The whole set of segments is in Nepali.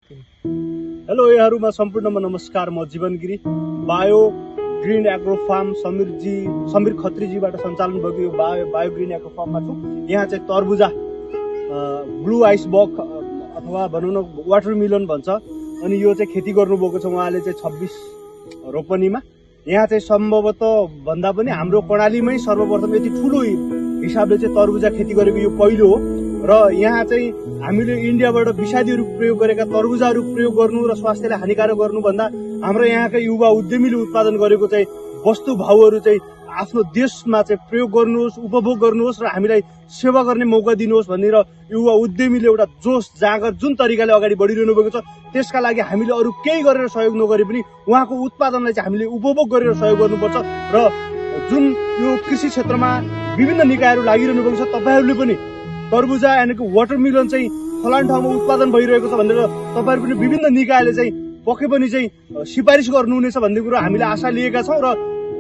हेलो यहाँहरुमा सम्पूर्णमा नमस्कार। म Jeevan Giri. Bio green agro farm Sameer खत्रीजीबाट सञ्चालन भएको यो बायो ग्रीन एग्रो फार्ममा छु। यहाँ चाहिँ तरबुजा, ब्लू आइस बक अथवा भनौँ न वाटरमेलन भन्छ, अनि यो चाहिँ खेती गर्नुभएको छ उहाँले चाहिँ 26 रोपनीमा। यहाँ चाहिँ सम्भवतः भन्दा पनि हाम्रो कर्णालीमै सर्वप्रथम यति ठुलो हिसाबले चाहिँ तरबुजा खेती गरेको यो पहिलो हो। र यहाँ चाहिँ हामीले इन्डियाबाट विषादीहरू प्रयोग गरेका तरबुजाहरू प्रयोग गर्नु र स्वास्थ्यलाई हानिकारक गर्नुभन्दा हाम्रो यहाँका युवा उद्यमीले उत्पादन गरेको चाहिँ वस्तु भाउहरू चाहिँ आफ्नो देशमा चाहिँ प्रयोग गर्नुहोस्, उपभोग गर्नुहोस् र हामीलाई सेवा गर्ने मौका दिनुहोस् भनेर युवा उद्यमीले एउटा जोस जागर जुन तरिकाले अगाडि बढिरहनु भएको छ, त्यसका लागि हामीले अरू केही गरेर सहयोग नगरे पनि उहाँको उत्पादनलाई चाहिँ हामीले उपभोग गरेर सहयोग गर्नुपर्छ। र जुन यो कृषि क्षेत्रमा विभिन्न निकायहरू लागिरहनु भएको छ, तपाईहरूले पनि तरबुजा यानि कि वाटरमेलन चाहिँ फलान ठाउँमा उत्पादन भइरहेको छ भनेर तपाईहरू पनि विभिन्न निकायले चाहिँ पक्कै पनि चाहिँ सिफारिस गर्नुहुनेछ भन्ने कुरो हामीले आशा लिएका छौँ। र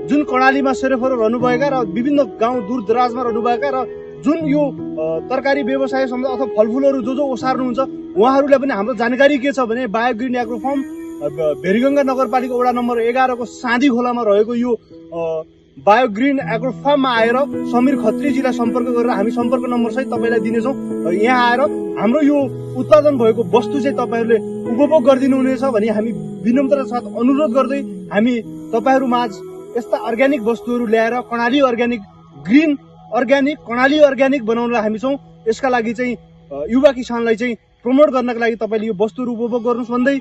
जुन कर्णालीमा सेरोफेरो रहनुभएका र विभिन्न गाउँ दूर दराजमा रहनुभएका र जुन यो तरकारी व्यवसाय अथवा फलफुलहरू जो ओसार्नुहुन्छ उहाँहरूलाई पनि हाम्रो जानकारी के छ भने बायो ग्रीन एग्रो फार्म भेरीगङ्गा नगरपालिका वडा नम्बर 11 को साँधी खोलामा रहेको यो बायो ग्रीन एग्रो फार्ममा आएर समीर खत्रीजीलाई सम्पर्क गरेर हामी सम्पर्क नम्बर सहित तपाईँलाई दिनेछौँ। यहाँ आएर हाम्रो यो उत्पादन भएको वस्तु चाहिँ तपाईँहरूले उपभोग गरिदिनु हुनेछ भनी हामी विनम्रताका साथ अनुरोध गर्दै हामी तपाईँहरूमाझ यस्ता अर्ग्यानिक वस्तुहरू ल्याएर Karnali organic, green organic, Karnali organic बनाउनलाई हामी छौँ। यसका लागि चाहिँ युवा किसानलाई चाहिँ प्रमोट गर्नका लागि तपाईँले यो वस्तुहरू उपभोग गर्नुहोस् भन्दै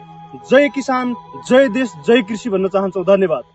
जय किसान, जय देश, जय कृषि भन्न चाहन्छौँ। धन्यवाद।